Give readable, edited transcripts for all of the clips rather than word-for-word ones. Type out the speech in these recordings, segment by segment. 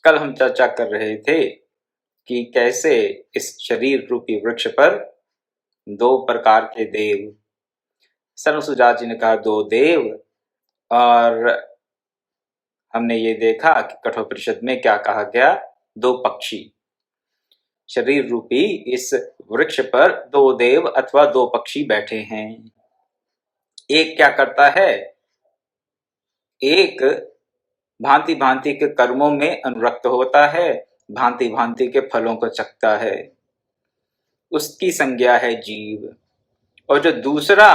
कल हम चर्चा कर रहे थे कि कैसे इस शरीर रूपी वृक्ष पर दो प्रकार के देव, सनत्सुजात जी ने कहा दो देव, और हमने ये देखा कि कठोपनिषद में क्या कहा गया, दो पक्षी। शरीर रूपी इस वृक्ष पर दो देव अथवा दो पक्षी बैठे हैं। एक क्या करता है, एक भांति भांति के कर्मों में अनुरक्त होता है, भांति भांति के फलों को चखता है, उसकी संज्ञा है जीव। और जो दूसरा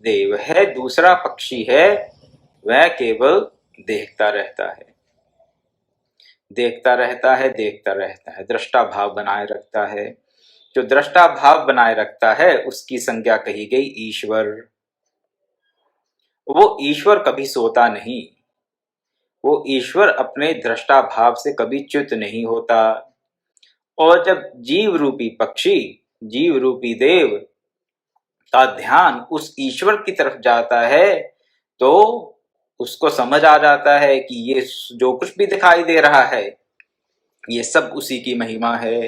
देव है, दूसरा पक्षी है, वह केवल देखता रहता है, देखता रहता है, देखता रहता है, दृष्टा भाव बनाए रखता है। जो दृष्टा भाव बनाए रखता है उसकी संज्ञा कही गई ईश्वर। वो ईश्वर कभी सोता नहीं, वो ईश्वर अपने दृष्टा भाव से कभी च्युत नहीं होता। और जब जीव रूपी पक्षी, जीव रूपी देव का ध्यान उस ईश्वर की तरफ जाता है तो उसको समझ आ जाता है कि ये जो कुछ भी दिखाई दे रहा है ये सब उसी की महिमा है।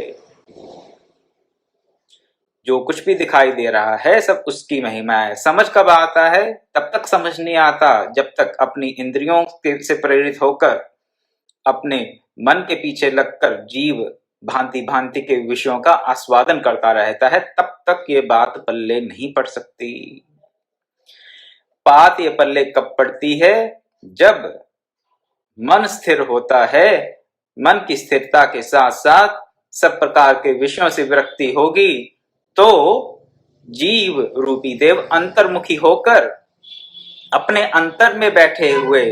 जो कुछ भी दिखाई दे रहा है सब उसकी महिमा है। समझ कब आता है? तब तक समझ नहीं आता जब तक अपनी इंद्रियों से प्रेरित होकर अपने मन के पीछे लगकर जीव भांति भांति के विषयों का आस्वादन करता रहता है, तब तक ये बात पल्ले नहीं पड़ सकती। बात ये पल्ले कब पड़ती है? जब मन स्थिर होता है, मन की स्थिरता के साथ साथ सब प्रकार के विषयों से विरक्ति होगी तो जीव रूपी देव अंतर्मुखी होकर अपने अंतर में बैठे हुए,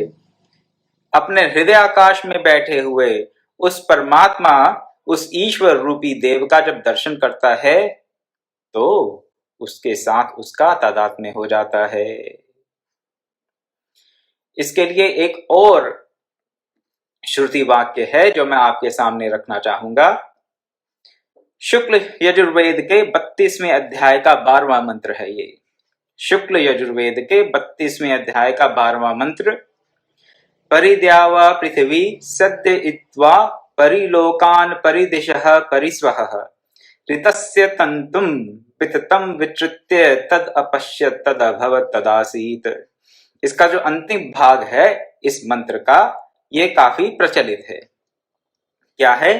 अपने हृदय आकाश में बैठे हुए उस परमात्मा, उस ईश्वर रूपी देव का जब दर्शन करता है तो उसके साथ उसका तादात्म्य हो जाता है। इसके लिए एक और श्रुति वाक्य है जो मैं आपके सामने रखना चाहूंगा। शुक्ल यजुर्वेद के 32वें अध्याय का 12वां मंत्र है ये। शुक्ल यजुर्वेद के 32वें अध्याय का 12वां मंत्र। परिद्यावा पृथ्वी सद्य इत्वा परिलोकान परिदिशः परिस्वः ऋतस्य तंतुम विततम विच्युत्य तद अपश्यत् तद अभवत् तदासीत्। इसका जो अंतिम भाग है इस मंत्र का, ये काफी प्रचलित है। क्या है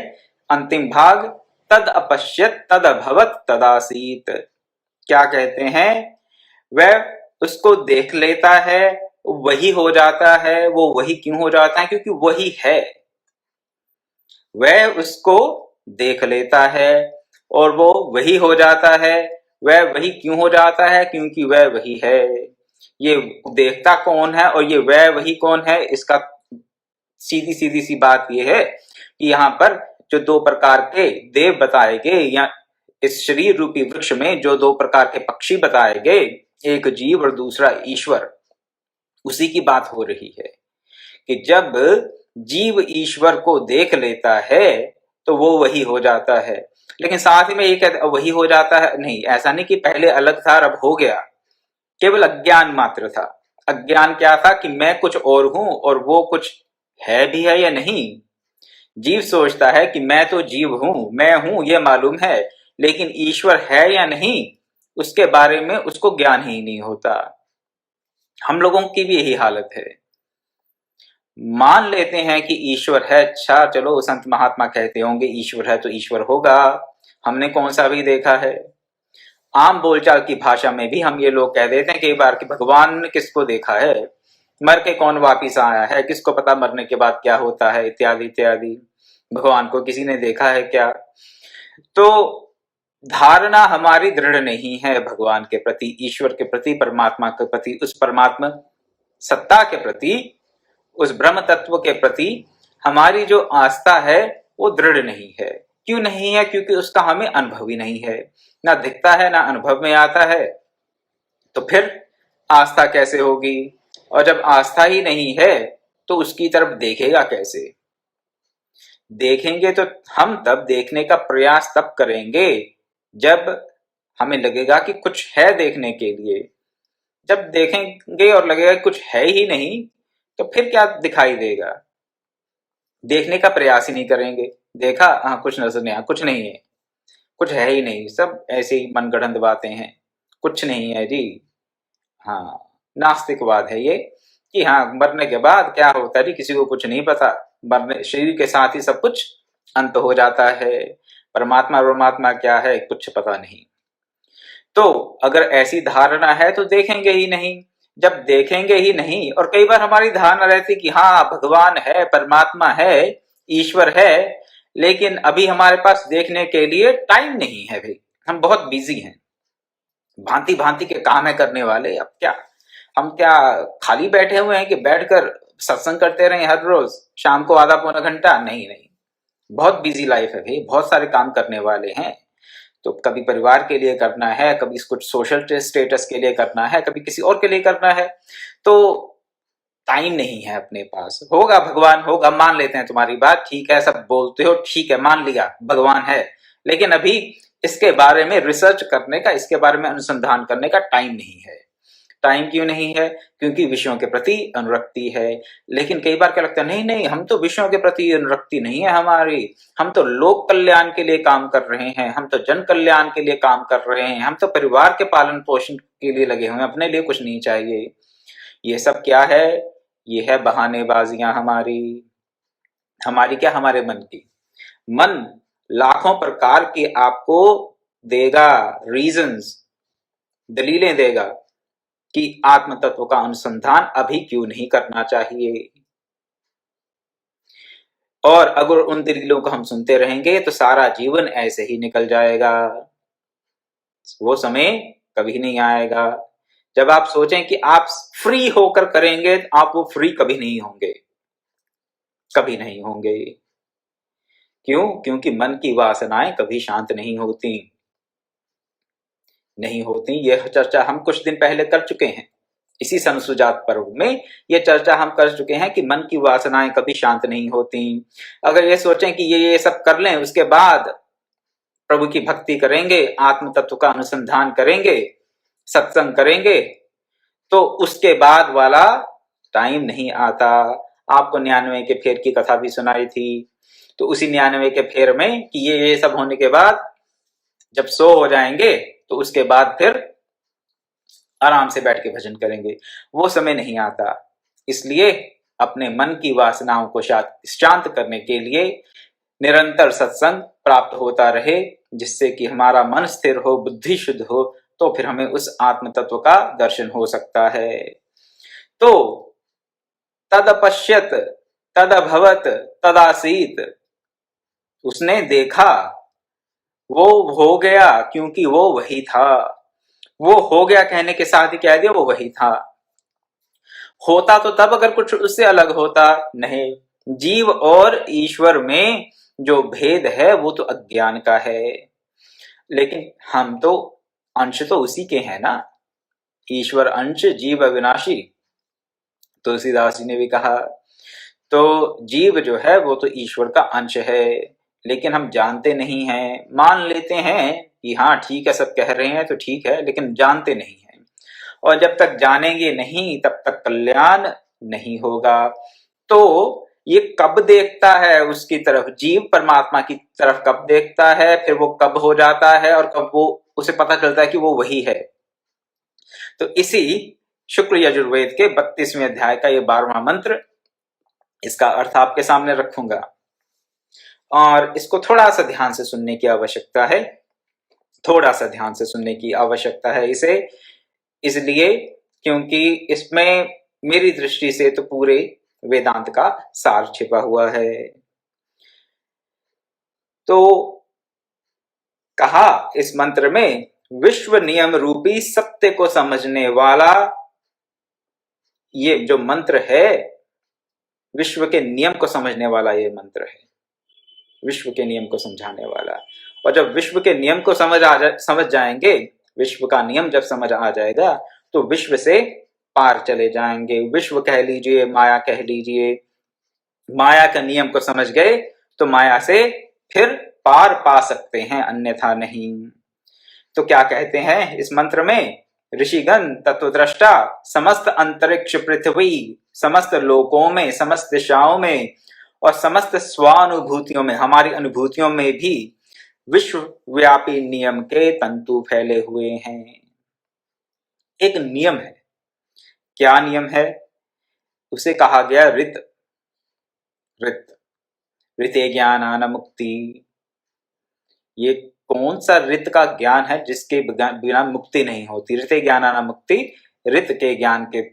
अंतिम भाग? तद अपश्यत् तद अभवत् तदासीत्। क्या कहते हैं? वह उसको देख लेता है, वही हो जाता है। वो वही क्यों हो जाता है? क्योंकि वही है। वह उसको देख लेता है और वो वही हो जाता है। वह वही क्यों हो जाता है? क्योंकि वह वही है। ये देखता कौन है और ये वह वही कौन है? इसका सीधी सीधी सी बात यह है कि यहाँ पर जो दो प्रकार के देव बताए गए या इस शरीर रूपी वृक्ष में जो दो प्रकार के पक्षी बताए गए, एक जीव और दूसरा ईश्वर, उसी की बात हो रही है कि जब जीव ईश्वर को देख लेता है तो वो वही हो जाता है। लेकिन साथ ही में ये कहते वही हो जाता है नहीं, ऐसा नहीं कि पहले अलग था अब हो गया। केवल अज्ञान मात्र था। अज्ञान क्या था कि मैं कुछ और हूं और वो कुछ है भी है या नहीं। जीव सोचता है कि मैं तो जीव हूं, मैं हूं ये मालूम है, लेकिन ईश्वर है या नहीं उसके बारे में उसको ज्ञान ही नहीं होता। हम लोगों की भी यही हालत है। मान लेते हैं कि ईश्वर है, अच्छा चलो संत महात्मा कहते होंगे ईश्वर है तो ईश्वर होगा, हमने कौन सा भी देखा है। आम बोलचाल की भाषा में भी हम ये लोग कह देते हैं कई बार कि भगवान ने किसको देखा है, मर के कौन वापिस आया है, किसको पता मरने के बाद क्या होता है, इत्यादि इत्यादि। भगवान को किसी ने देखा है क्या? तो धारणा हमारी दृढ़ नहीं है भगवान के प्रति, ईश्वर के प्रति, परमात्मा के प्रति, उस परमात्मा सत्ता के प्रति, उस ब्रह्म तत्व के प्रति हमारी जो आस्था है वो दृढ़ नहीं है। क्यों नहीं है? क्योंकि उसका हमें अनुभव ही नहीं है, ना दिखता है ना अनुभव में आता है। तो फिर आस्था कैसे होगी? और जब आस्था ही नहीं है तो उसकी तरफ देखेगा कैसे? देखेंगे तो हम तब देखने का प्रयास तब करेंगे जब हमें लगेगा कि कुछ है देखने के लिए। जब देखेंगे और लगेगा कि कुछ है ही नहीं तो फिर क्या दिखाई देगा? देखने का प्रयास ही नहीं करेंगे। देखा, हाँ कुछ नजर नहीं आया, कुछ नहीं है, कुछ है ही नहीं, सब ऐसे ही मनगढ़ंत बातें हैं, कुछ नहीं है जी। हाँ, नास्तिकवाद है ये, कि हाँ मरने के बाद क्या होता है जी किसी को कुछ नहीं पता, मरने शरीर के साथ ही सब कुछ अंत हो जाता है, परमात्मा परमात्मा क्या है कुछ पता नहीं। तो अगर ऐसी धारणा है तो देखेंगे ही नहीं। जब देखेंगे ही नहीं, और कई बार हमारी धारणा रहती कि हाँ भगवान है, परमात्मा है, ईश्वर है, लेकिन अभी हमारे पास देखने के लिए टाइम नहीं है भाई, हम बहुत बिजी हैं, भांति भांति के काम है करने वाले। अब क्या हम क्या खाली बैठे हुए हैं कि बैठकर सत्संग करते रहें हर रोज शाम को आधा पौना घंटा? नहीं नहीं, बहुत बिजी लाइफ है भाई, बहुत सारे काम करने वाले हैं। तो कभी परिवार के लिए करना है, कभी कुछ सोशल स्टेटस के लिए करना है, कभी किसी और के लिए करना है, तो टाइम नहीं है अपने पास। होगा भगवान होगा, मान लेते हैं तुम्हारी बात, ठीक है, सब बोलते हो, ठीक है, मान लिया भगवान है, लेकिन अभी इसके बारे में रिसर्च करने का, इसके बारे में अनुसंधान करने का टाइम नहीं है। टाइम क्यों नहीं है? क्योंकि विषयों के प्रति अनुरक्ति है। लेकिन कई बार क्या लगता है, नहीं नहीं, हम तो विषयों के प्रति अनुरक्ति नहीं है हमारी, हम तो लोक कल्याण के लिए काम कर रहे हैं, हम तो जन कल्याण के लिए काम कर रहे हैं, हम तो परिवार के पालन पोषण के लिए लगे हुए हैं, अपने लिए कुछ नहीं चाहिए। ये सब क्या है? ये है बहानेबाजियां हमारी। हमारी क्या? हमारे मन की। मन लाखों प्रकार के आपको देगा, रीजंस, दलीलें देगा कि आत्म तत्व का अनुसंधान अभी क्यों नहीं करना चाहिए। और अगर उन दलीलों को हम सुनते रहेंगे तो सारा जीवन ऐसे ही निकल जाएगा, वो समय कभी नहीं आएगा। जब आप सोचें कि आप फ्री होकर करेंगे, आप वो फ्री कभी नहीं होंगे, कभी नहीं होंगे। क्यों? क्योंकि मन की वासनाएं कभी शांत नहीं होती, नहीं होती। यह चर्चा हम कुछ दिन पहले कर चुके हैं, इसी संसुजात पर्व में यह चर्चा हम कर चुके हैं कि मन की वासनाएं कभी शांत नहीं होती। अगर ये सोचें कि ये सब कर लें, उसके बाद प्रभु की भक्ति करेंगे, आत्म तत्व का अनुसंधान करेंगे, सत्संग करेंगे, तो उसके बाद वाला टाइम नहीं आता। आपको 99 के फेर की कथा भी सुनाई थी, तो उसी 99 के फेर में कि ये सब होने के बाद जब सो हो जाएंगे तो उसके बाद फिर आराम से बैठ के भजन करेंगे, वो समय नहीं आता। इसलिए अपने मन की वासनाओं को शांत करने के लिए निरंतर सत्संग प्राप्त होता रहे, जिससे कि हमारा मन स्थिर हो, बुद्धि शुद्ध हो, तो फिर हमें उस आत्म तत्व का दर्शन हो सकता है। तो तदपश्यत तदभवत तदासीत, उसने देखा, वो हो गया, क्योंकि वो वही था। वो हो गया कहने के साथ ही कह दिया वो वही था। होता तो तब अगर कुछ उससे अलग होता, नहीं। जीव और ईश्वर में जो भेद है वो तो अज्ञान का है, लेकिन हम तो अंश तो उसी के हैं ना। ईश्वर अंश जीव अविनाशी, तुलसीदास जी ने भी कहा। तो जीव जो है वो तो ईश्वर का अंश है, लेकिन हम जानते नहीं हैं, मान लेते हैं कि हाँ ठीक है, सब कह रहे हैं तो ठीक है, लेकिन जानते नहीं हैं। और जब तक जानेंगे नहीं तब तक कल्याण नहीं होगा। तो ये कब देखता है उसकी तरफ, जीव परमात्मा की तरफ कब देखता है, फिर वो कब हो जाता है, और कब वो उसे पता चलता है कि वो वही है। तो इसी शुक्ल यजुर्वेद के 32वें अध्याय का ये 12वां मंत्र, इसका अर्थ आपके सामने रखूंगा, और इसको थोड़ा सा ध्यान से सुनने की आवश्यकता है, थोड़ा सा ध्यान से सुनने की आवश्यकता है इसे, इसलिए क्योंकि इसमें मेरी दृष्टि से तो पूरे वेदांत का सार छिपा हुआ है। तो कहा इस मंत्र में, विश्व नियम रूपी सत्य को समझने वाला ये जो मंत्र है, विश्व के नियम को समझने वाला ये मंत्र है, विश्व के नियम को समझाने वाला। और जब विश्व के नियम को समझ जाएंगे, विश्व का नियम जब समझ आ जाएगा, तो विश्व से पार चले जाएंगे। विश्व कह लीजिए, माया कह लीजिए, माया का नियम को समझ गए तो माया से फिर पार पा सकते हैं, अन्यथा नहीं। तो क्या कहते हैं इस मंत्र में, ऋषिगण तत्वद्रष्टा समस्त अंतरिक्ष पृथ्वी, समस्त लोकों में, समस्त दिशाओं में, और समस्त स्वानुभूतियों में, हमारी अनुभूतियों में भी विश्वव्यापी नियम के तंतु फैले हुए हैं। एक नियम है। क्या नियम है? उसे कहा गया ऋत। ऋत, ऋते ज्ञानान मुक्ति। ये कौन सा ऋत का ज्ञान है जिसके बिना मुक्ति नहीं होती? ऋते ज्ञानान मुक्ति, ऋत के ज्ञान के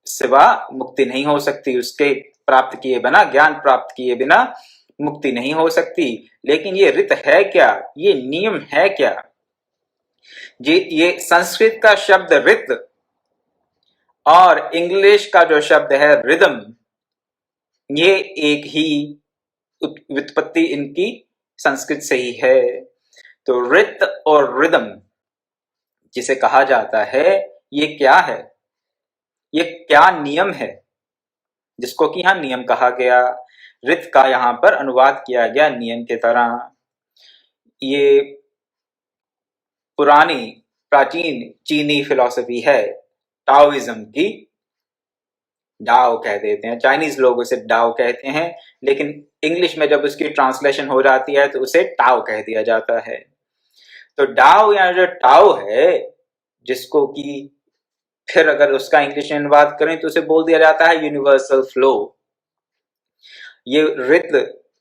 सिवा मुक्ति नहीं हो सकती। उसके प्राप्त किए बिना, ज्ञान प्राप्त किए बिना मुक्ति नहीं हो सकती। लेकिन ये ऋत है क्या? ये नियम है क्या? ये संस्कृत का शब्द ऋत और इंग्लिश का जो शब्द है रिदम, ये एक ही व्युत्पत्ति इनकी संस्कृत से ही है। तो ऋत और रिदम जिसे कहा जाता है, ये क्या है? ये क्या नियम है जिसको कि यहां नियम कहा गया? ऋत का यहां पर अनुवाद किया गया नियम के तरह। ये पुरानी प्राचीन चीनी फिलॉसफी है, टाओइज्म की। डाओ कह देते हैं, चाइनीज लोग उसे डाओ कहते हैं, लेकिन इंग्लिश में जब उसकी ट्रांसलेशन हो जाती है तो उसे टाओ कह दिया जाता है। तो डाओ या जो टाओ है, जिसको कि फिर अगर उसका इंग्लिश में अनुवाद करें तो उसे बोल दिया जाता है यूनिवर्सल फ्लो। ये ऋत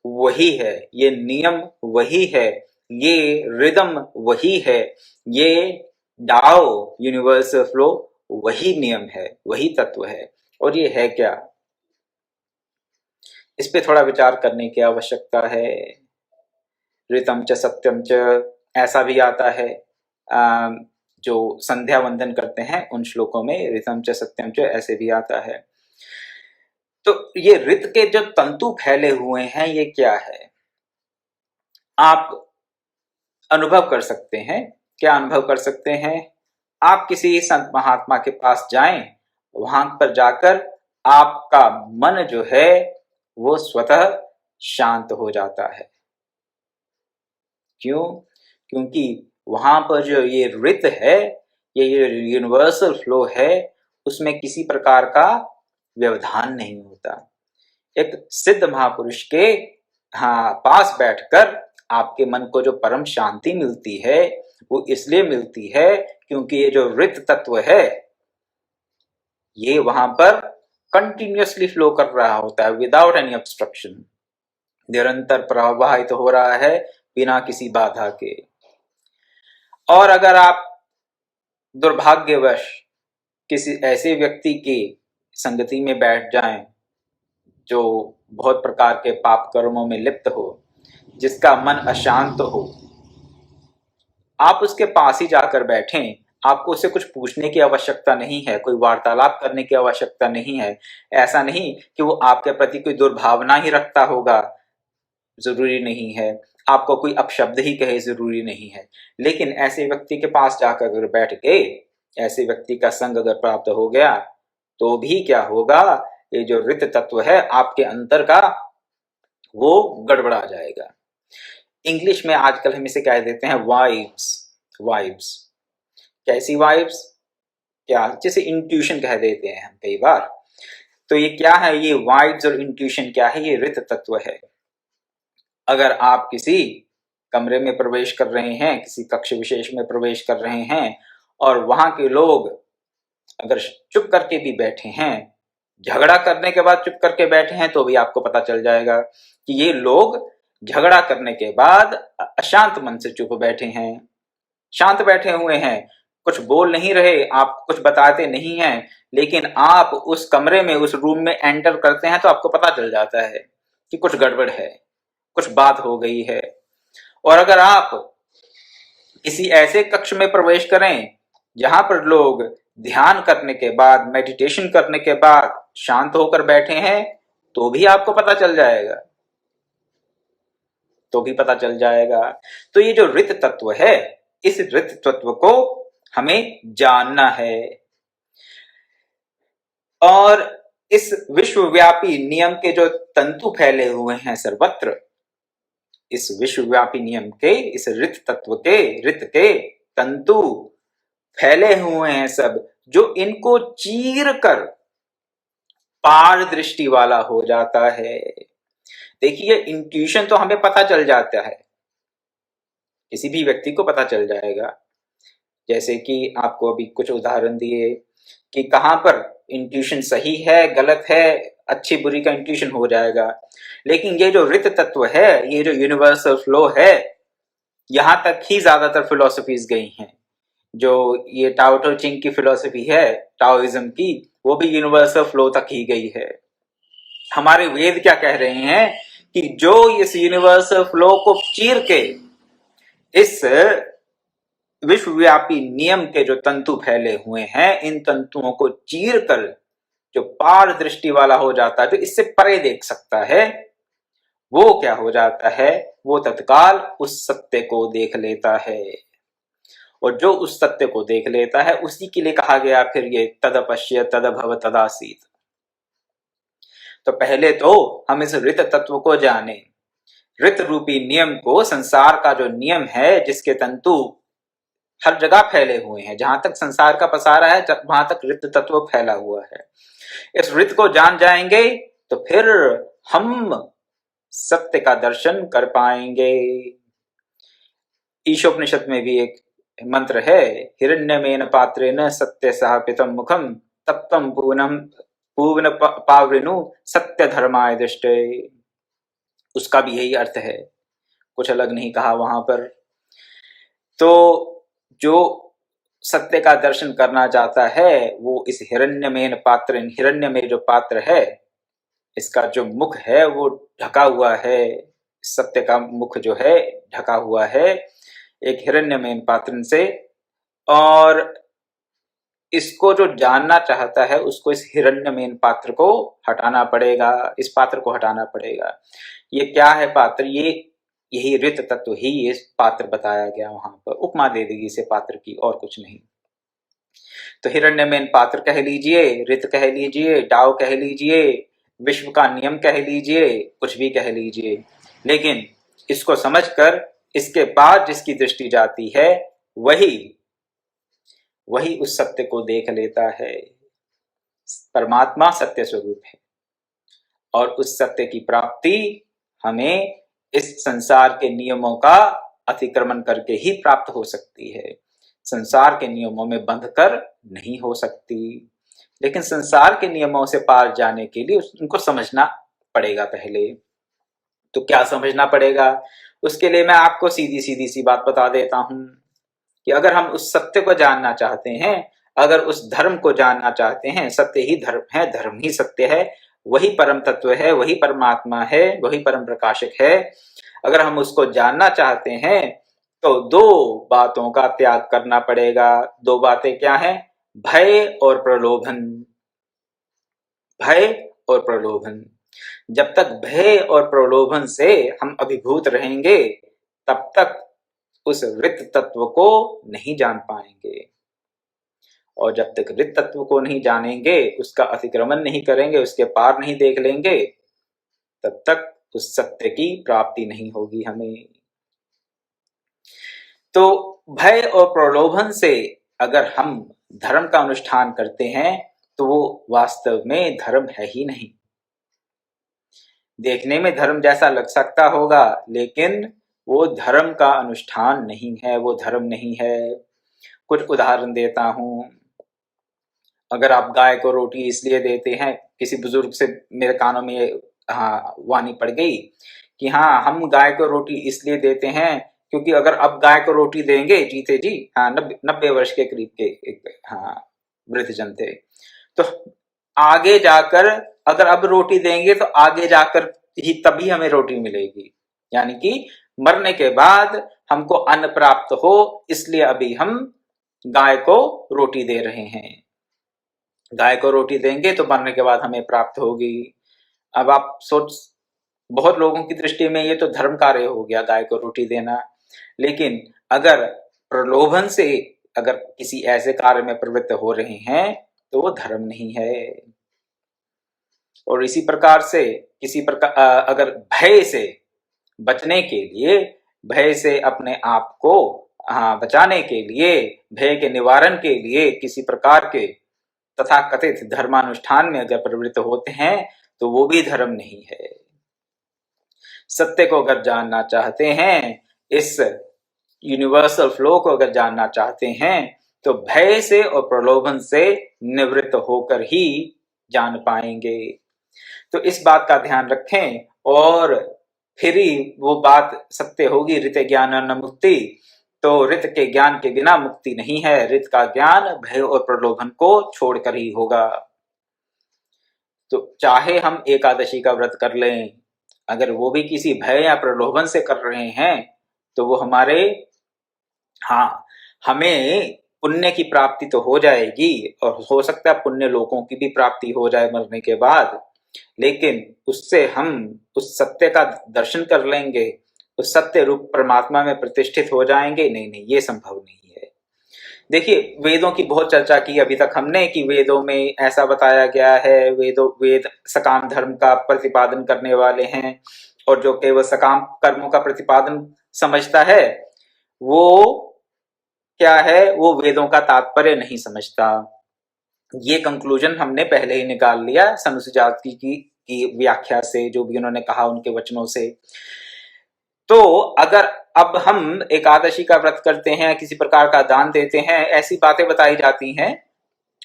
वही है, ये नियम वही है, ये रिदम वही है, ये डाओ यूनिवर्सल फ्लो वही नियम है, वही तत्व है। और ये है क्या? इस पे थोड़ा विचार करने की आवश्यकता है। ऋतम च सत्यम च, ऐसा भी आता है जो संध्या वंदन करते हैं उन श्लोकों में, ऋतम च सत्यम च ऐसे भी आता है। तो ये ऋत के जो तंतु फैले हुए हैं, ये क्या है? आप अनुभव कर सकते हैं। क्या अनुभव कर सकते हैं? आप किसी संत महात्मा के पास जाएं, वहां पर जाकर आपका मन जो है वो स्वतः शांत हो जाता है। क्यों? क्योंकि वहां पर जो ये ऋत है, ये यूनिवर्सल फ्लो है, उसमें किसी प्रकार का व्यवधान नहीं होता। एक सिद्ध महापुरुष के पास बैठकर आपके मन को जो परम शांति मिलती है, वो इसलिए मिलती है क्योंकि ये जो ऋत तत्व है, ये वहां पर कंटिन्यूअसली फ्लो कर रहा होता है, विदाउट एनी ऑब्स्ट्रक्शन। निरंतर प्रवाहित हो रहा है बिना किसी बाधा के। और अगर आप दुर्भाग्यवश किसी ऐसे व्यक्ति की संगति में बैठ जाएं जो बहुत प्रकार के पाप कर्मों में लिप्त हो, जिसका मन अशांत हो, आप उसके पास ही जाकर बैठें। आपको उससे कुछ पूछने की आवश्यकता नहीं है, कोई वार्तालाप करने की आवश्यकता नहीं है। ऐसा नहीं कि वो आपके प्रति कोई दुर्भावना ही रखता होगा, जरूरी नहीं है। आपको कोई अपशब्द ही कहे, जरूरी नहीं है। लेकिन ऐसे व्यक्ति के पास जाकर अगर बैठ गए, ऐसे व्यक्ति का संग अगर प्राप्त हो गया, तो भी क्या होगा? ये जो ऋत तत्व है आपके अंतर का, वो गड़बड़ा जाएगा। इंग्लिश में आजकल हम इसे कह देते हैं वाइब्स। वाइब्स कैसी वाइब्स? क्या, जैसे इंट्यूशन कह देते हैं हम कई बार। तो ये क्या है? ये वाइब्स और इंट्यूशन क्या है? ये ऋत तत्व है। अगर आप किसी कमरे में प्रवेश कर रहे हैं, किसी कक्ष विशेष में प्रवेश कर रहे हैं, और वहां के लोग अगर चुप करके भी बैठे हैं, झगड़ा करने के बाद चुप करके बैठे हैं, तो भी आपको पता चल जाएगा कि ये लोग झगड़ा करने के बाद अशांत मन से चुप बैठे हैं, शांत बैठे हुए हैं, कुछ बोल नहीं रहे, आप कुछ बताते नहीं हैं। लेकिन आप उस कमरे में, उस रूम में एंटर करते हैं तो आपको पता चल जाता है कि कुछ गड़बड़ है, कुछ बात हो गई है। और अगर आप किसी ऐसे कक्ष में प्रवेश करें जहां पर लोग ध्यान करने के बाद, मेडिटेशन करने के बाद शांत होकर बैठे हैं, तो भी आपको पता चल जाएगा, तो भी पता चल जाएगा। तो ये जो ऋत तत्व है, इस ऋत तत्व को हमें जानना है। और इस विश्वव्यापी नियम के जो तंतु फैले हुए हैं सर्वत्र, इस विश्वव्यापी नियम के, इस ऋत तत्व के, ऋत के तंतु फैले हुए हैं सब, जो इनको चीर कर पार दृष्टि वाला हो जाता है। देखिए इंट्यूशन तो हमें पता चल जाता है, किसी भी व्यक्ति को पता चल जाएगा। जैसे कि आपको अभी कुछ उदाहरण दिए कि कहाँ पर इंट्यूशन सही है गलत है, अच्छी बुरी का इंट्यूशन हो जाएगा। लेकिन ये जो रित तत्व है, ये जो यूनिवर्सल फ्लो है, यहां तक ही ज्यादातर फिलोसफीज गई हैं। जो ये टाओ ते चिंग की फिलोसफी है, टाओइज्म की, वो भी यूनिवर्सल फ्लो तक ही गई है। हमारे वेद क्या कह रहे हैं कि जो इस यूनिवर्सल फ्लो को चीर के इस विश्वव्यापी नियम के जो तंतु फैले हुए हैं, इन तंतुओं को चीर कर जो पार दृष्टि वाला हो जाता है, जो इससे परे देख सकता है, वो क्या हो जाता है, वो तत्काल उस सत्य को देख लेता है। और जो उस सत्य को देख लेता है, उसी के लिए कहा गया फिर ये तदपश्य तदभव तदासीत। तो पहले तो हम इस ऋत तत्व को जाने, ऋत रूपी नियम को, संसार का जो नियम है जिसके तंतु हर जगह फैले हुए हैं, जहां तक संसार का पसारा है वहां तक ऋत तत्व फैला हुआ है। इस ऋत को जान जाएंगे तो फिर हम सत्य का दर्शन कर पाएंगे। ईशोपनिषद में भी एक मंत्र है, हिरण्यमेन पात्रेन सत्य स्थापितम मुखम तप्तम पूवन पावृनु सत्य धर्माय दृष्टे। उसका भी यही अर्थ है, कुछ अलग नहीं कहा वहां पर। तो जो सत्य का दर्शन करना चाहता है वो इस हिरण्यमेन पात्र, हिरण्य में जो पात्र है, इसका जो मुख है वो ढका हुआ है, सत्य का मुख जो है ढका हुआ है एक हिरण्यमेन पात्र से। और इसको जो जानना चाहता है उसको इस हिरण्यमेन पात्र को हटाना पड़ेगा, इस पात्र को हटाना पड़ेगा। ये क्या है पात्र? ये यही ऋत तत्व ही ये पात्र बताया गया वहां पर, उपमा दे देगी इसे पात्र की, और कुछ नहीं। तो हिरण्यमेन पात्र कह लीजिए, ऋत कह लीजिए, डाव कह लीजिए, विश्व का नियम कह लीजिए, कुछ भी कह लीजिए, लेकिन इसको समझकर इसके बाद जिसकी दृष्टि जाती है वही उस सत्य को देख लेता है। परमात्मा सत्य स्वरूप है और उस सत्य की प्राप्ति हमें इस संसार के नियमों का अतिक्रमण करके ही प्राप्त हो सकती है। संसार के नियमों में बंधकर नहीं हो सकती। लेकिन संसार के नियमों से पार जाने के लिए उनको समझना पड़ेगा पहले। तो क्या समझना पड़ेगा? उसके लिए मैं आपको सीधी सीधी सी बात बता देता हूं कि अगर हम उस सत्य को जानना चाहते हैं, अगर उस धर्म को जानना चाहते हैं, सत्य ही धर्म है, धर्म ही सत्य है, वही परम तत्व है, वही परमात्मा है, वही परम प्रकाशक है, अगर हम उसको जानना चाहते हैं तो दो बातों का त्याग करना पड़ेगा। दो बातें क्या हैं? भय और प्रलोभन। भय और प्रलोभन। जब तक भय और प्रलोभन से हम अभिभूत रहेंगे तब तक उस ऋत तत्व को नहीं जान पाएंगे। और जब तक ऋत तत्व को नहीं जानेंगे, उसका अतिक्रमण नहीं करेंगे, उसके पार नहीं देख लेंगे, तब तक उस सत्य की प्राप्ति नहीं होगी हमें। तो भय और प्रलोभन से अगर हम धर्म का अनुष्ठान करते हैं तो वो वास्तव में धर्म है ही नहीं। देखने में धर्म जैसा लग सकता होगा लेकिन वो धर्म का अनुष्ठान नहीं है, वो धर्म नहीं है। कुछ उदाहरण देता हूं। अगर आप गाय को रोटी इसलिए देते हैं, किसी बुजुर्ग से मेरे कानों में वाणी पड़ गई कि हाँ, हम गाय को रोटी इसलिए देते हैं क्योंकि अगर अब गाय को रोटी देंगे, जीते जी 90 वर्ष के करीब के एक वृद्ध जन थे, तो आगे जाकर अगर अब रोटी देंगे तो आगे जाकर ही तभी हमें रोटी मिलेगी, यानी कि मरने के बाद हमको अन्न प्राप्त हो, इसलिए अभी हम गाय को रोटी दे रहे हैं। गाय को रोटी देंगे तो मरने के बाद हमें प्राप्त होगी। अब आप सोच, बहुत लोगों की दृष्टि में ये तो धर्म कार्य हो गया गाय को रोटी देना, लेकिन अगर प्रलोभन से अगर किसी ऐसे कार्य में प्रवृत्त हो रहे हैं तो वो धर्म नहीं है। और इसी प्रकार से किसी प्रकार अगर भय से बचने के लिए, भय से अपने आप को बचाने के लिए, भय के निवारण के लिए किसी प्रकार के तथा कथित धर्मानुष्ठान में अगर प्रवृत्त होते हैं तो वो भी धर्म नहीं है। सत्य को अगर जानना चाहते हैं, इस यूनिवर्सल फ्लो को अगर जानना चाहते हैं, तो भय से और प्रलोभन से निवृत्त होकर ही जान पाएंगे। तो इस बात का ध्यान रखें, और फिर ही वो बात सत्य होगी, ऋत ज्ञान न मुक्ति। तो ऋत के ज्ञान के बिना मुक्ति नहीं है, ऋत का ज्ञान भय और प्रलोभन को छोड़कर ही होगा। तो चाहे हम एकादशी का व्रत कर लें, अगर वो भी किसी भय या प्रलोभन से कर रहे हैं, तो वो हमारे, हाँ, हमें पुण्य की प्राप्ति तो हो जाएगी, और हो सकता है पुण्य लोगों की भी प्राप्ति हो जाए मरने के बाद, लेकिन उससे हम उस सत्य का दर्शन कर लेंगे, उस सत्य रूप परमात्मा में प्रतिष्ठित हो जाएंगे? नहीं नहीं, ये संभव नहीं है। देखिए, वेदों की बहुत चर्चा की अभी तक हमने कि वेदों में ऐसा बताया गया है, वेद सकाम धर्म का प्रतिपादन करने वाले हैं, और जो केवल सकाम कर्मों का प्रतिपादन समझता है, वो क्या है, वो वेदों का तात्पर्य नहीं समझता। ये कंक्लूजन हमने पहले ही निकाल लिया सनुसुजात की व्याख्या से, जो भी उन्होंने कहा उनके वचनों से। तो अगर अब हम एकादशी का व्रत करते हैं, किसी प्रकार का दान देते हैं, ऐसी बातें बताई जाती हैं,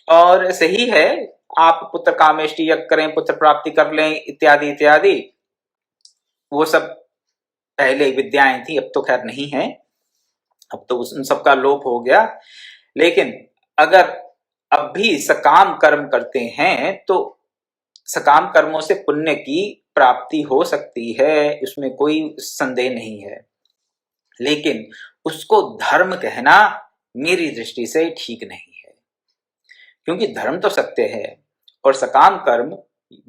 और सही है, आप पुत्र कामेष्टि यज्ञ करें, पुत्र प्राप्ति कर लें, इत्यादि इत्यादि, वो सब पहले विद्याएं थी, अब तो खैर नहीं है, अब तो उन सबका लोप हो गया। लेकिन अगर अब भी सकाम कर्म करते हैं, तो सकाम कर्मों से पुण्य की प्राप्ति हो सकती है, इसमें कोई संदेह नहीं है। लेकिन उसको धर्म कहना मेरी दृष्टि से ठीक नहीं है, क्योंकि धर्म तो सत्य है, और सकाम कर्म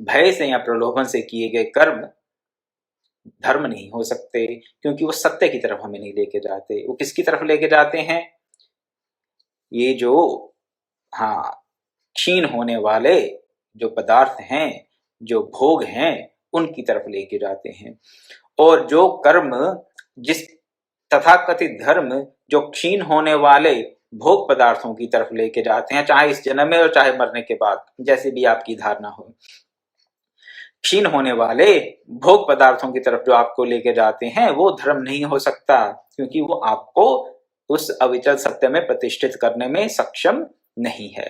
भय से या प्रलोभन से किए गए कर्म धर्म नहीं हो सकते, क्योंकि वो सत्य की तरफ हमें नहीं लेके जाते। वो किसकी तरफ लेके जाते हैं? ये जो, हाँ, क्षीण होने वाले जो पदार्थ हैं, जो भोग हैं, उनकी तरफ लेके जाते हैं। और जो कर्म, जिस तथाकथित धर्म जो क्षीण होने वाले भोग पदार्थों की तरफ लेके जाते हैं, चाहे इस जन्म में और चाहे मरने के बाद, जैसे भी आपकी धारणा हो, क्षीण होने वाले भोग पदार्थों की तरफ जो आपको लेके जाते हैं, वो धर्म नहीं हो सकता, क्योंकि वो आपको उस अविचल सत्य में प्रतिष्ठित करने में सक्षम नहीं है।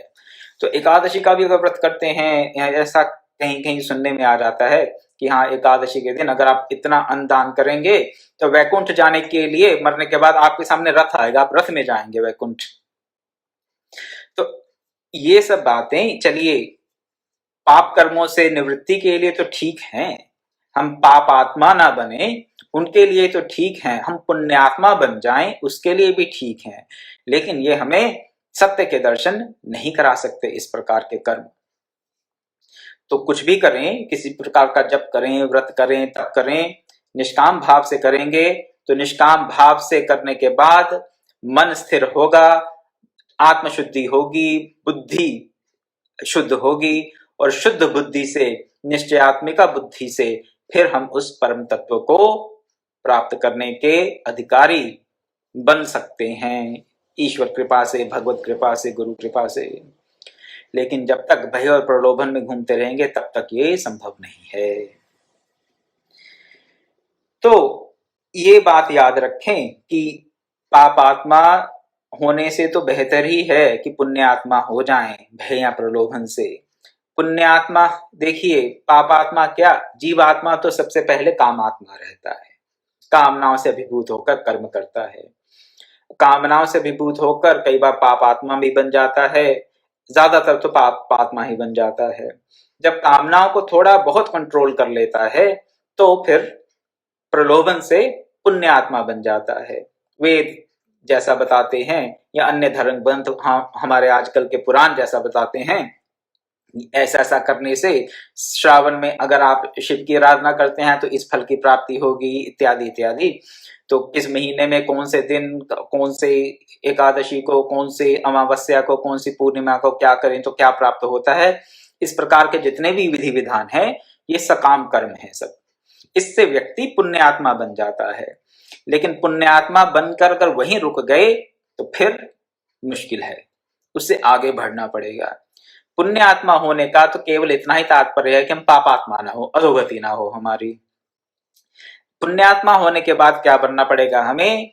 तो एकादशी का भी अगर व्रत करते हैं, ऐसा कहीं कहीं सुनने में आ जाता है कि हाँ, एकादशी के दिन अगर आप इतना अन्न दान करेंगे, तो वैकुंठ जाने के लिए मरने के बाद आपके सामने रथ आएगा, आप रथ में जाएंगे वैकुंठ। तो ये सब बातें, चलिए, पाप कर्मों से निवृत्ति के लिए तो ठीक है, हम पाप आत्मा ना बने उनके लिए तो ठीक है, हम पुण्यात्मा बन जाएं उसके लिए भी ठीक है, लेकिन ये हमें सत्य के दर्शन नहीं करा सकते इस प्रकार के कर्म। तो कुछ भी करें, किसी प्रकार का जप करें, व्रत करें, तप करें, निष्काम भाव से करेंगे, तो निष्काम भाव से करने के बाद मन स्थिर होगा, आत्मशुद्धि होगी, बुद्धि शुद्ध होगी, और शुद्ध बुद्धि से, निश्चयात्मिका बुद्धि से, फिर हम उस परम तत्व को प्राप्त करने के अधिकारी बन सकते हैं, ईश्वर कृपा से, भगवत कृपा से, गुरु कृपा से। लेकिन जब तक भय और प्रलोभन में घूमते रहेंगे, तब तक ये संभव नहीं है। तो ये बात याद रखें कि पापात्मा होने से तो बेहतर ही है कि पुण्यात्मा हो जाएं भय या प्रलोभन से। पुण्यात्मा, देखिए, पापात्मा क्या, जीवात्मा तो सबसे पहले कामात्मा रहता है, कामनाओं से अभिभूत होकर कर्म करता है, कामनाओं से अभिभूत होकर कई बार पापात्मा भी बन जाता है, ज्यादातर तो पापात्मा ही बन जाता है। जब कामनाओं को थोड़ा बहुत कंट्रोल कर लेता है, तो फिर प्रलोभन से पुण्यात्मा बन जाता है। वेद जैसा बताते हैं, या अन्य धर्म ग्रंथ, हमारे आजकल के पुराण जैसा बताते हैं, ऐसा ऐसा करने से श्रावण में अगर आप शिव की आराधना करते हैं तो इस फल की प्राप्ति होगी, इत्यादि इत्यादि। तो किस महीने में कौन से दिन, कौन से एकादशी को, कौन से अमावस्या को, कौन सी पूर्णिमा को क्या करें तो क्या प्राप्त होता है, इस प्रकार के जितने भी विधि विधान है, ये सकाम कर्म है सब। इससे व्यक्ति पुण्यात्मा बन जाता है। लेकिन पुण्यात्मा बनकर अगर वहीं रुक गए तो फिर मुश्किल है, उससे आगे बढ़ना पड़ेगा। पुण्यात्मा होने का तो केवल इतना ही तात्पर्य है कि हम पापात्मा ना हो, अधोगति ना हो हमारी। पुण्यात्मा होने के बाद क्या बनना पड़ेगा हमें?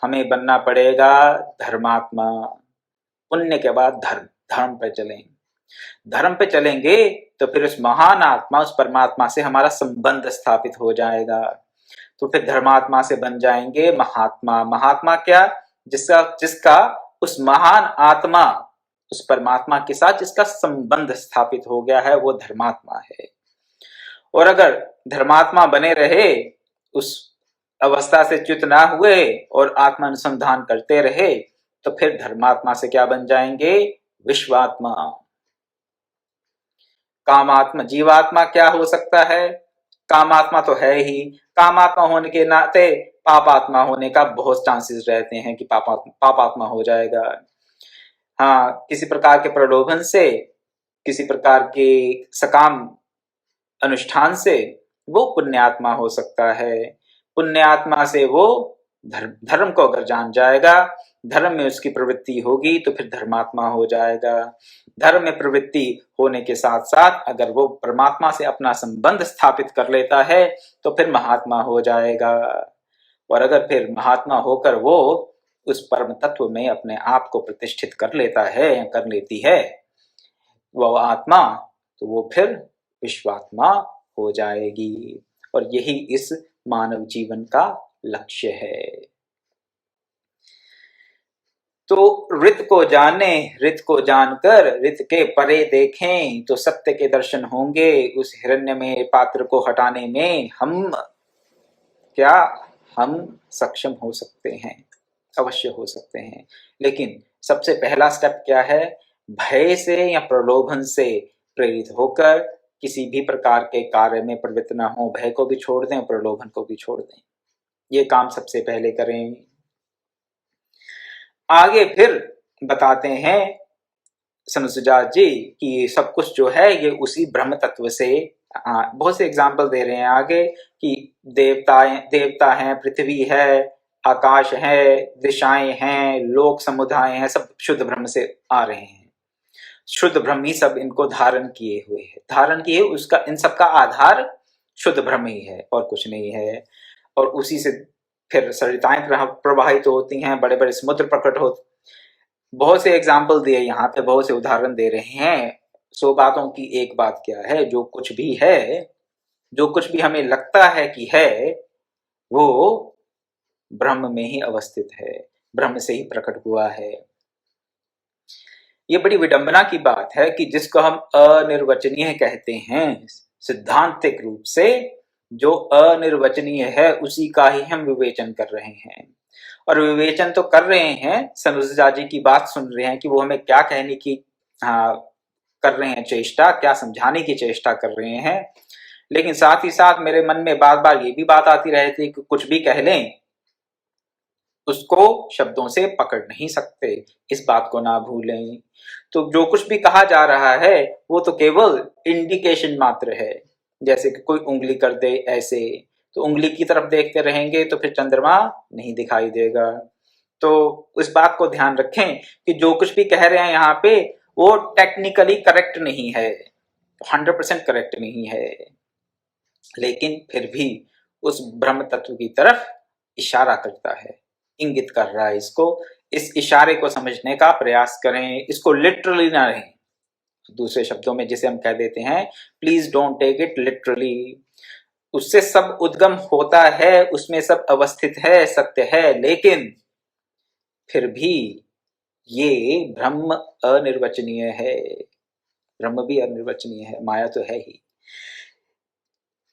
हमें बनना पड़ेगा धर्मात्मा। पुण्य के बाद धर्म, धर्म पे चलेंगे। धर्म पे चलेंगे तो फिर उस महान आत्मा, उस परमात्मा से हमारा संबंध स्थापित हो जाएगा। तो फिर धर्मात्मा से बन जाएंगे महात्मा। महात्मा क्या? जिसका जिसका उस महान आत्मा, उस परमात्मा के साथ जिसका संबंध स्थापित हो गया है, वो धर्मात्मा है। और अगर धर्मात्मा बने रहे, उस अवस्था से च्युत ना हुए और आत्मा अनुसंधान करते रहे, तो फिर धर्मात्मा से क्या बन जाएंगे? विश्वात्मा। कामात्मा, जीवात्मा क्या हो सकता है? कामात्मा तो है ही। कामात्मा होने के नाते पापात्मा होने का बहुत चांसेस रहते हैं कि पापात्मा हो जाएगा। हाँ, किसी प्रकार के प्रलोभन से, किसी प्रकार के सकाम अनुष्ठान से वो पुण्यात्मा हो सकता है। पुण्यात्मा से वो धर्म को अगर जान जाएगा, धर्म में उसकी प्रवृत्ति होगी, तो फिर धर्मात्मा हो जाएगा। धर्म में प्रवृत्ति होने के साथ साथ अगर वो परमात्मा से अपना संबंध स्थापित कर लेता है, तो फिर महात्मा हो जाएगा। और अगर फिर महात्मा होकर वो उस परम तत्व में अपने आप को प्रतिष्ठित कर लेता है या कर लेती है वह आत्मा, तो वो फिर विश्वात्मा हो जाएगी। और यही इस मानव जीवन का लक्ष्य है। तो रित को जाने, रित को जानकर रित के परे देखें, तो सत्य के दर्शन होंगे। उस हिरण्यमय पात्र को हटाने में हम सक्षम हो सकते हैं, अवश्य हो सकते हैं। लेकिन सबसे पहला स्टेप क्या है? भय से या प्रलोभन से प्रेरित होकर किसी भी प्रकार के कार्य में प्रवृत्त न हो। भय को भी छोड़ दें, प्रलोभन को भी छोड़ दें। ये काम सबसे पहले करें। आगे फिर बताते हैं सनसुजात जी कि सब कुछ जो है ये उसी ब्रह्म तत्व से, बहुत से एग्जाम्पल दे रहे हैं आगे कि देवता हैं, पृथ्वी है, आकाश है, दिशाएं हैं, लोक समुदाय हैं, सब शुद्ध ब्रह्म से आ रहे हैं। शुद्ध ब्रह्म ही सब इनको धारण किए हुए है, धारण किए। उसका इन सब का आधार शुद्ध ब्रह्म ही है और कुछ नहीं है। और उसी से फिर सरिताएं प्रवाहित होती हैं, बड़े बड़े समुद्र प्रकट होते। बहुत से एग्जाम्पल दिए यहाँ पे, बहुत से उदाहरण दे रहे हैं। 100 बातों की एक बात क्या है? जो कुछ भी है, जो कुछ भी हमें लगता है कि है, वो ब्रह्म में ही अवस्थित है, ब्रह्म से ही प्रकट हुआ है। ये बड़ी विडंबना की बात है कि जिसको हम अनिर्वचनीय कहते हैं, सिद्धांतिक रूप से जो अनिर्वचनीय है उसी का ही हम विवेचन कर रहे हैं। और विवेचन तो कर रहे हैं, सनुजा जी की बात सुन रहे हैं कि वो हमें क्या कहने की कर रहे हैं चेष्टा, क्या समझाने की चेष्टा कर रहे हैं। लेकिन साथ ही साथ मेरे मन में बार बार ये भी बात आती रहती है कि कुछ भी कह लें उसको शब्दों से पकड़ नहीं सकते, इस बात को ना भूलें। तो जो कुछ भी कहा जा रहा है वो तो केवल इंडिकेशन मात्र है। जैसे कि कोई उंगली कर दे ऐसे, तो उंगली की तरफ देखते रहेंगे तो फिर चंद्रमा नहीं दिखाई देगा। तो इस बात को ध्यान रखें कि जो कुछ भी कह रहे हैं यहाँ पे वो टेक्निकली करेक्ट नहीं है, 100% करेक्ट नहीं है, लेकिन फिर भी उस ब्रह्म तत्व की तरफ इशारा करता है, इंगित कर रहा है इसको। इस इशारे को समझने का प्रयास करें, इसको लिटरली ना रहें। दूसरे शब्दों में जिसे हम कह देते हैं, please don't take it literally. उससे सब उद्गम होता है, उसमें सब अवस्थित है, सत्य है, लेकिन फिर भी ये ब्रह्म अनिर्वचनीय है। ब्रह्म भी अनिर्वचनीय है, माया तो है ही।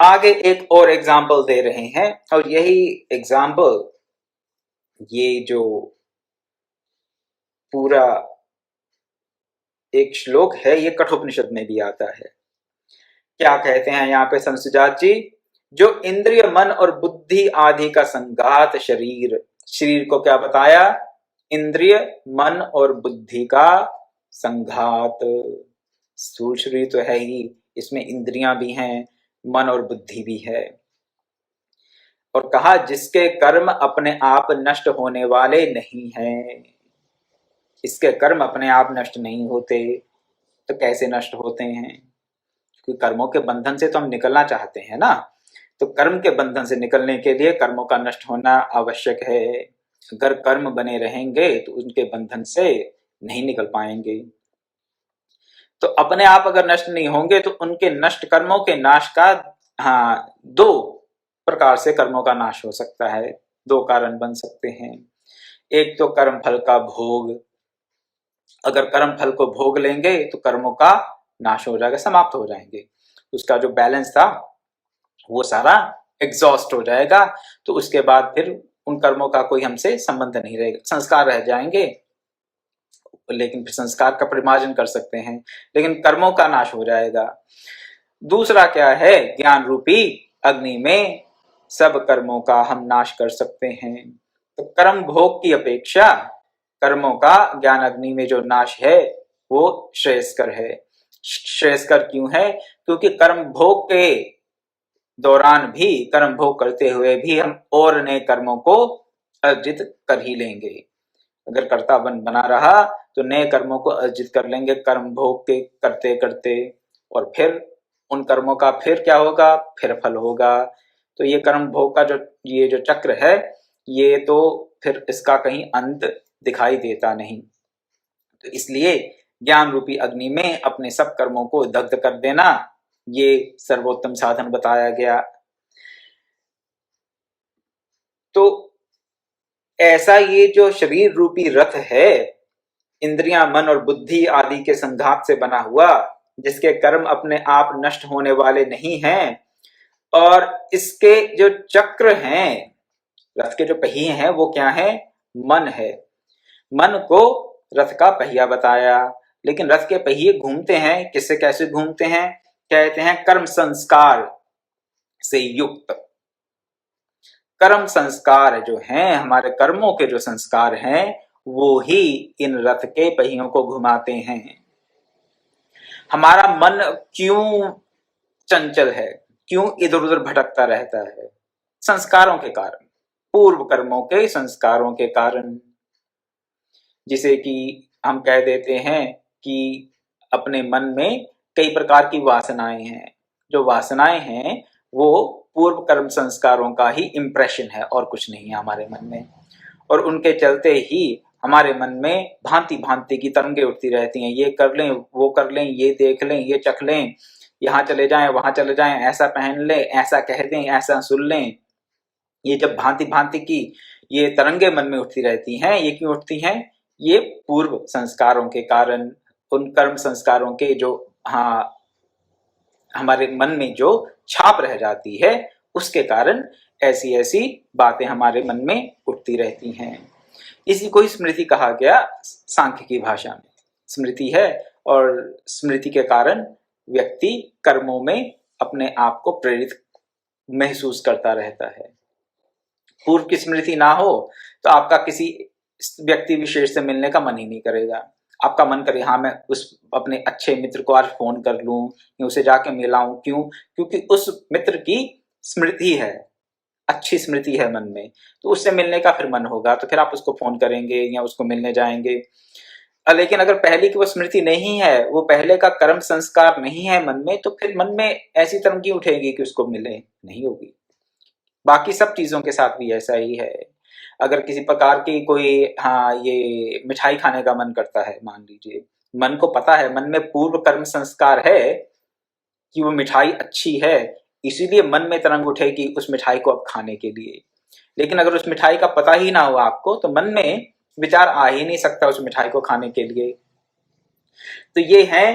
आगे एक और एग्जाम्पल दे रहे हैं, और यही एग्जाम्पल, ये जो पूरा एक श्लोक है, ये कठोपनिषद में भी आता है। क्या कहते हैं यहाँ पे संसुजात जी? जो इंद्रिय, मन और बुद्धि आदि का संघात शरीर, शरीर को क्या बताया? इंद्रिय, मन और बुद्धि का संघात। स्थूल शरीर तो है ही, इसमें इंद्रियां भी हैं, मन और बुद्धि भी है। और कहा जिसके कर्म अपने आप नष्ट होने वाले नहीं हैं। इसके कर्म अपने आप नष्ट नहीं होते, तो कैसे नष्ट होते हैं? क्योंकि कर्मों के बंधन से तो हम निकलना चाहते हैं ना। तो कर्म के बंधन से निकलने के लिए कर्मों का नष्ट होना आवश्यक है। अगर कर्म बने रहेंगे तो उनके बंधन से नहीं निकल पाएंगे। तो अपने आप अगर नष्ट नहीं होंगे तो उनके नष्ट कर्मों के नाश का, हाँ, दो प्रकार से कर्मों का नाश हो सकता है, दो कारण बन सकते हैं। एक तो कर्म फल का भोग, अगर कर्म फल को भोग लेंगे तो कर्मों का नाश हो जाएगा, समाप्त हो जाएंगे, उसका जो बैलेंस था वो सारा एग्जॉस्ट हो जाएगा। तो उसके बाद फिर उन कर्मों का कोई हमसे संबंध नहीं रहेगा, संस्कार रह जाएंगे, लेकिन फिर संस्कार का परिमार्जन कर सकते हैं, लेकिन कर्मों का नाश हो जाएगा। दूसरा क्या है, ज्ञान रूपी अग्नि में सब कर्मों का हम नाश कर सकते हैं। तो कर्म भोग की अपेक्षा कर्मों का ज्ञान अग्नि में जो नाश है वो श्रेयस्कर है। श्रेयस्कर क्यों है? क्योंकि कर्म भोग के दौरान भी, कर्म भोग करते हुए भी हम और नए कर्मों को अर्जित कर ही लेंगे। अगर कर्ता बना रहा तो नए कर्मों को अर्जित कर लेंगे कर्म भोग के करते करते, और फिर उन कर्मों का फिर क्या होगा, फिर फल होगा। तो ये कर्म भोग का ये जो चक्र है, ये तो फिर इसका कहीं अंत दिखाई देता नहीं। तो इसलिए ज्ञान रूपी अग्नि में अपने सब कर्मों को दग्ध कर देना, ये सर्वोत्तम साधन बताया गया। तो ऐसा ये जो शरीर रूपी रथ है, इंद्रियां, मन और बुद्धि आदि के संघात से बना हुआ, जिसके कर्म अपने आप नष्ट होने वाले नहीं हैं, और इसके जो चक्र हैं, रथ के जो पहिए हैं वो क्या है, मन है। मन को रथ का पहिया बताया, लेकिन रथ के पहिए घूमते हैं किससे, कैसे घूमते हैं? कहते हैं कर्म संस्कार से युक्त। कर्म संस्कार जो हैं, हमारे कर्मों के जो संस्कार हैं, वो ही इन रथ के पहियों को घुमाते हैं। हमारा मन क्यों चंचल है, क्यों इधर उधर भटकता रहता है? संस्कारों के कारण, पूर्व कर्मों के संस्कारों के कारण। जिसे कि हम कह देते हैं कि अपने मन में कई प्रकार की वासनाएं हैं। जो वासनाएं हैं वो पूर्व कर्म संस्कारों का ही इंप्रेशन है, और कुछ नहीं है हमारे मन में। और उनके चलते ही हमारे मन में भांति भांति की तरंगें उठती रहती हैं, ये कर लें, वो कर लें, ये देख लें, ये चख लें, यहाँ चले जाएं, वहां चले जाएं, ऐसा पहन लें, ऐसा कह दें, ऐसा सुन लें। ये जब भांति भांति की ये तरंगे मन में उठती रहती हैं, ये क्यों उठती हैं? ये पूर्व संस्कारों के कारण, उन कर्म संस्कारों के जो, हाँ, हमारे मन में जो छाप रह जाती है, उसके कारण ऐसी ऐसी बातें हमारे मन में उठती रहती हैं। इसी को ही स्मृति कहा गया सांख्य की भाषा में। स्मृति है, और स्मृति के कारण व्यक्ति कर्मों में अपने आप को प्रेरित महसूस करता रहता है। पूर्व की स्मृति ना हो तो आपका किसी व्यक्ति विशेष से मिलने का मन ही नहीं करेगा। आपका मन करे, हाँ, मैं उस अपने अच्छे मित्र को आज फोन कर लूं, या उसे जाके मिलाऊं। क्यों? क्योंकि उस मित्र की स्मृति है, अच्छी स्मृति है मन में, तो उससे मिलने का फिर मन होगा, तो फिर आप उसको फोन करेंगे या उसको मिलने जाएंगे। लेकिन अगर पहले की वो स्मृति नहीं है, वो पहले का कर्म संस्कार नहीं है मन में, तो फिर मन में ऐसी तरंगी उठेगी कि उसको मिले नहीं होगी। बाकी सब चीजों के साथ भी ऐसा ही है। अगर किसी प्रकार की कोई, हाँ, ये मिठाई खाने का मन करता है, मान लीजिए, मन को पता है, मन में पूर्व कर्म संस्कार है कि वो मिठाई अच्छी है, इसीलिए मन में तरंग उठेगी उस मिठाई को अब खाने के लिए। लेकिन अगर उस मिठाई का पता ही ना हो आपको, तो मन में विचार आ ही नहीं सकता उस मिठाई को खाने के लिए। तो ये है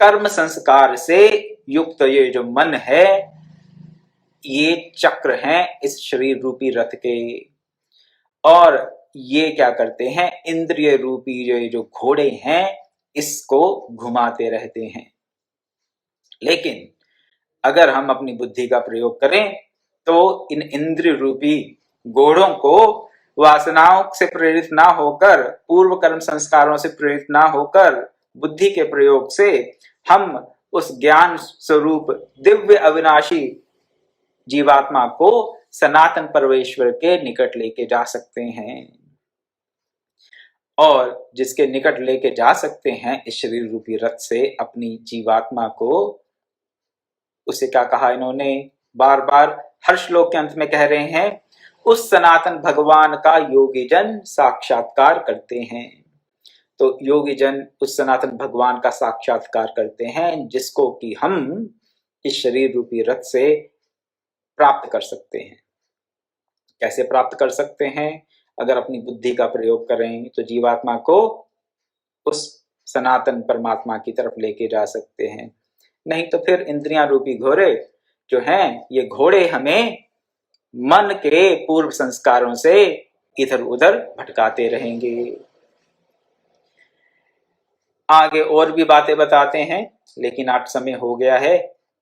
कर्म संस्कार से युक्त ये जो मन है, ये चक्र हैं इस शरीर रूपी रथ के। और ये क्या करते हैं, इंद्रिय रूपी ये जो घोड़े हैं, इसको घुमाते रहते हैं। लेकिन अगर हम अपनी बुद्धि का प्रयोग करें तो इन इंद्रिय रूपी घोड़ों को वासनाओं से प्रेरित ना होकर, पूर्व कर्म संस्कारों से प्रेरित ना होकर, बुद्धि के प्रयोग से हम उस ज्ञान स्वरूप दिव्य अविनाशी जीवात्मा को सनातन परमेश्वर के निकट लेके जा सकते हैं। और जिसके निकट लेके जा सकते हैं इस शरीर रूपी रथ से अपनी जीवात्मा को, उसे क्या कहा इन्होंने, बार बार हर श्लोक के अंत में कह रहे हैं, उस सनातन भगवान का योगी जन साक्षात्कार करते हैं। तो योगी जन उस सनातन भगवान का साक्षात्कार करते हैं जिसको कि हम इस शरीर रूपी रथ से प्राप्त कर सकते हैं। कैसे प्राप्त कर सकते हैं? अगर अपनी बुद्धि का प्रयोग करें तो जीवात्मा को उस सनातन परमात्मा की तरफ लेके जा सकते हैं। नहीं तो फिर इंद्रियां रूपी घोड़े जो हैं, ये घोड़े हमें मन के पूर्व संस्कारों से इधर उधर भटकाते रहेंगे। आगे और भी बातें बताते हैं, लेकिन आज समय हो गया है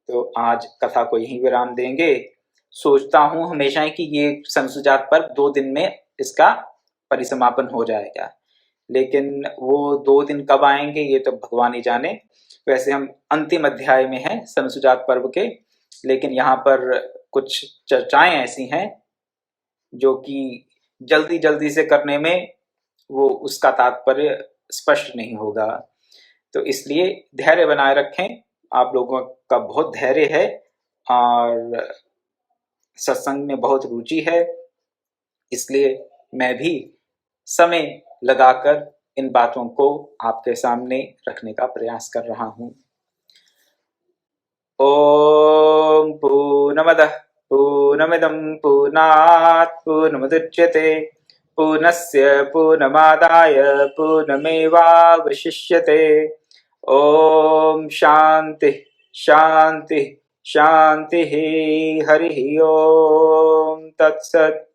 तो आज कथा को यहीं विराम देंगे। सोचता हूं हमेशा कि ये संसुजात पर 2 दिन में इसका परिसमापन हो जाएगा, लेकिन वो 2 दिन कब आएंगे ये तो भगवान ही जाने। वैसे हम अंतिम अध्याय में हैं संसुजात पर्व के, लेकिन यहाँ पर कुछ चर्चाएं ऐसी हैं जो कि जल्दी जल्दी से करने में वो उसका तात्पर्य स्पष्ट नहीं होगा। तो इसलिए धैर्य बनाए रखें। आप लोगों का बहुत धैर्य है और सत्संग में बहुत रुचि है, इसलिए मैं भी समय लगाकर इन बातों को आपके सामने रखने का प्रयास कर रहा हूं। ओम पूर्णमदः पूर्णमिदं पूर्णात् पूर्णमुदच्यते पूर्णस्य पूर्णमादाय पूर्णमेवावशिष्यते। ओम शांति शांति शांति। हरि ओम तत्सत्।